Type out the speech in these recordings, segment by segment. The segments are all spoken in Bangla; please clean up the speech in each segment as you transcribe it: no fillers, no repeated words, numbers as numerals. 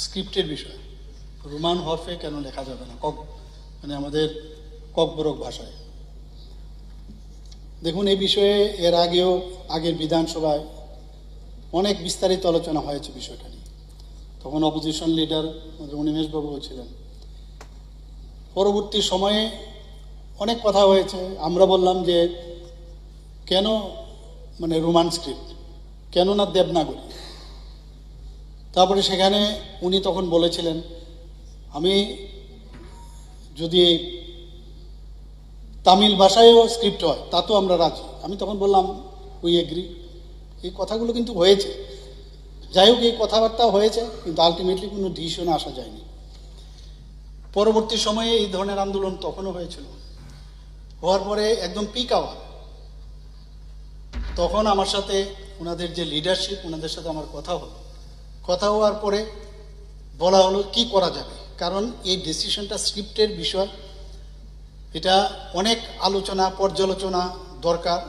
স্ক্রিপ্টের বিষয় রোমান হরফে কেন লেখা যাবে না, মানে আমাদের ককবরক ভাষায়। দেখুন, এই বিষয়ে এর আগের বিধানসভায় অনেক বিস্তারিত আলোচনা হয়েছে বিষয়টা নিয়ে। তখন অপোজিশন লিডার অনিমেষবাবুও ছিলেন। পরবর্তী সময়ে অনেক কথা হয়েছে। আমরা বললাম যে কেন মানে রোমান স্ক্রিপ্ট, কেন না দেবনাগরী। তারপরে সেখানে উনি তখন বলেছিলেন আমি যদি তামিল ভাষায়ও স্ক্রিপ্ট হয় তাতেও আমরা রাজি। আমি তখন বললাম উই এগ্রি। এই কথাগুলো কিন্তু হয়েছে। যাই হোক, এই কথাবার্তা হয়েছে, কিন্তু আলটিমেটলি কোনো ডিসিশনে আসা যায়নি। পরবর্তী সময়ে এই ধরনের আন্দোলন তখনও হয়েছিল। হওয়ার পরে একদম পিক আওয়ার, তখন আমার সাথে ওনাদের যে লিডারশিপ, ওনাদের সাথে আমার কথা হওয়ার পরে বলা হলো কি করা যাবে, কারণ এই ডিসিশনটা স্ক্রিপ্টের বিষয়, এটা অনেক আলোচনা পর্যালোচনা দরকার।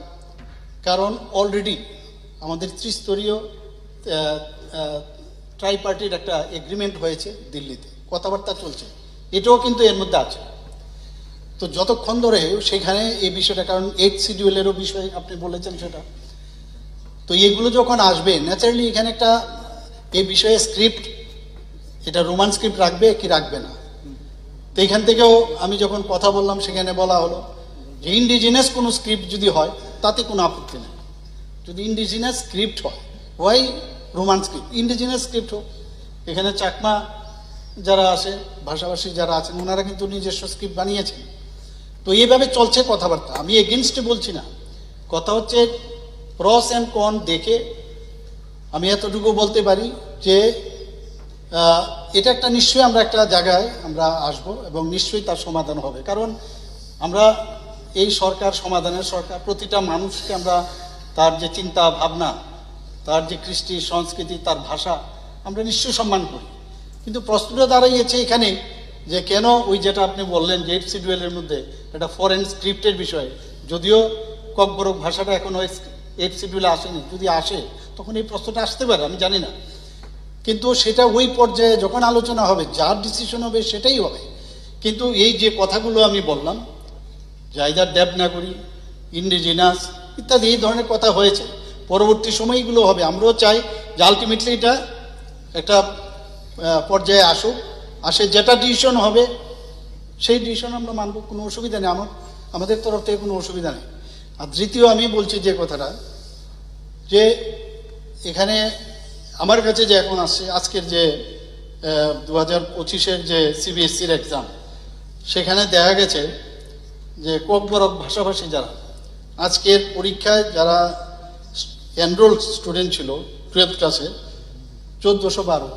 কারণ অলরেডি আমাদের ত্রিস্তরীয় ট্রাইপার্টির একটা এগ্রিমেন্ট হয়েছে দিল্লিতে, কথাবার্তা চলছে, এটাও কিন্তু এর মধ্যে আছে। তো যতক্ষণ ধরে সেখানে এই বিষয়টা, কারণ 8 শিডিউলেরও বিষয় আপনি বলেছেন সেটা, তো এগুলো যখন আসবে ন্যাচারালি এখানে একটা এই বিষয়ে স্ক্রিপ্ট, এটা রোমান স্ক্রিপ্ট রাখবে কি রাখবে না। তো এখান থেকেও আমি যখন কথা বললাম সেখানে বলা হলো যে ইন্ডিজিনাস কোনো স্ক্রিপ্ট যদি হয় তাতে কোনো আপত্তি নেই। যদি ইন্ডিজিনাস স্ক্রিপ্ট হয়, ওয়াই রোমান স্ক্রিপ্ট, ইন্ডিজিনাস স্ক্রিপ্ট হোক। এখানে চাকমা যারা আসে, ভাষাভাষী যারা আছেন, ওনারা কিন্তু নিজস্ব স্ক্রিপ্ট বানিয়েছেন। তো এইভাবে চলছে কথাবার্তা। আমি এগেনস্টে বলছি না, কথা হচ্ছে প্রস অ্যান্ড কন দেখে আমি এতটুকু বলতে পারি যে এটা একটা নিশ্চয়ই আমরা একটা জায়গায় আমরা আসব এবং নিশ্চয়ই তার সমাধান হবে। কারণ আমরা এই সরকার সমাধানের সরকার, প্রতিটা মানুষকে আমরা তার যে চিন্তা ভাবনা, তার যে কৃষ্টি সংস্কৃতি, তার ভাষা আমরা নিশ্চয়ই সম্মান করি। কিন্তু প্রশ্নটা দাঁড়াইছে এখানে যে কেন ওই যেটা আপনি বললেন যে 8 শিডিউলের মধ্যে একটা ফরেন স্ক্রিপ্টের বিষয়, যদিও ককবরক ভাষাটা এখন 8 শিডিউলে আসেনি, যদি আসে তখন এই প্রশ্নটা আসতে পারে, আমি জানি না। কিন্তু সেটা ওই পর্যায়ে যখন আলোচনা হবে, যার ডিসিশন হবে সেটাই হবে। কিন্তু এই যে কথাগুলো আমি বললাম, জায়দার দেবনাগরী, ইন্ডিজিনাস ইত্যাদি এই ধরনের কথা হয়েছে, পরবর্তী সময়গুলো হবে। আমরাও চাই যে আলটিমেটলি এটা একটা পর্যায়ে আসে, যেটা ডিসিশন হবে সেই ডিসিশন আমরা মানব, কোনো অসুবিধা নেই, আমাদের তরফ থেকে কোনো অসুবিধা নেই। আর দ্বিতীয় আমি বলছি যে কথাটা, যে এখানে আমার কাছে যে এখন আসছে আজকের যে 2025-এর যে সিবিএসসির এক্সাম, সেখানে দেখা গেছে যে ককবরক ভাষাভাষী যারা আজকের পরীক্ষায় যারা এনরোল স্টুডেন্ট ছিল 12th ক্লাসে 1412,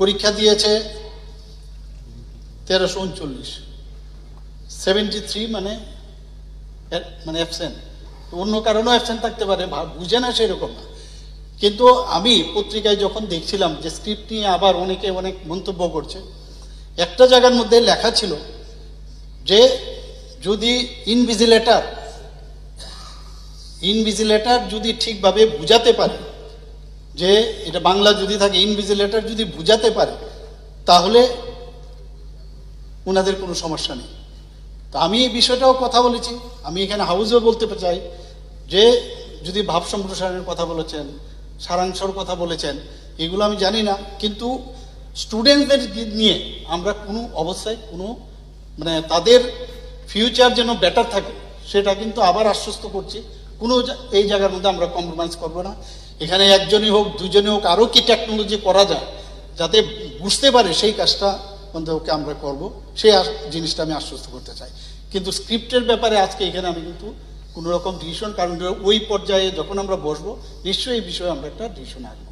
পরীক্ষা দিয়েছে 1339, 73 মানে অ্যাবসেন্ট। অন্য কারণেও অ্যাবসেন্ট থাকতে পারে, বুঝে না সেরকম না। কিন্তু আমি পত্রিকায় যখন দেখছিলাম যে স্ক্রিপ্ট নিয়ে আবার অনেকে অনেক মন্তব্য করছে, একটা জায়গার মধ্যে লেখা ছিল যে যদি ইনভিজিলেটর যদি ঠিকভাবে বুঝাতে পারে, যে এটা বাংলা যদি থাকে, ইনভিজিলেটর যদি বুঝাতে পারে তাহলে ওনাদের কোনো সমস্যা নেই। তো আমি এই বিষয়টাও কথা বলেছি, আমি এখানে হাউসেও বলতে চাই যে যদি ভাব সম্প্রসারণের কথা বলেছেন, সারাংশর কথা বলেছেন, এগুলো আমি জানি না, কিন্তু স্টুডেন্টদের নিয়ে আমরা কোনো অবস্থায় কোনো মানে তাদের ফিউচার যেন বেটার থাকে সেটা কিন্তু আবার আশ্বস্ত করছি। কোনো এই জায়গার মধ্যে আমরা কম্প্রোমাইজ করব না। এখানে একজনই হোক, দুজনই হোক, আরও কি টেকনোলজি করা যায় যাতে বুঝতে পারে, সেই কাজটা অন্ততকে আমরা করব, সেই জিনিসটা আমি আশ্বস্ত করতে চাই। কিন্তু স্ক্রিপ্টের ব্যাপারে আজকে এখানে আমি কিন্তু কোনো রকম ডিসিশন, কারণ ওই পর্যায়ে যখন আমরা বসবো নিশ্চয়ই এই বিষয়ে আমরা একটা ডিসিশন আসবো।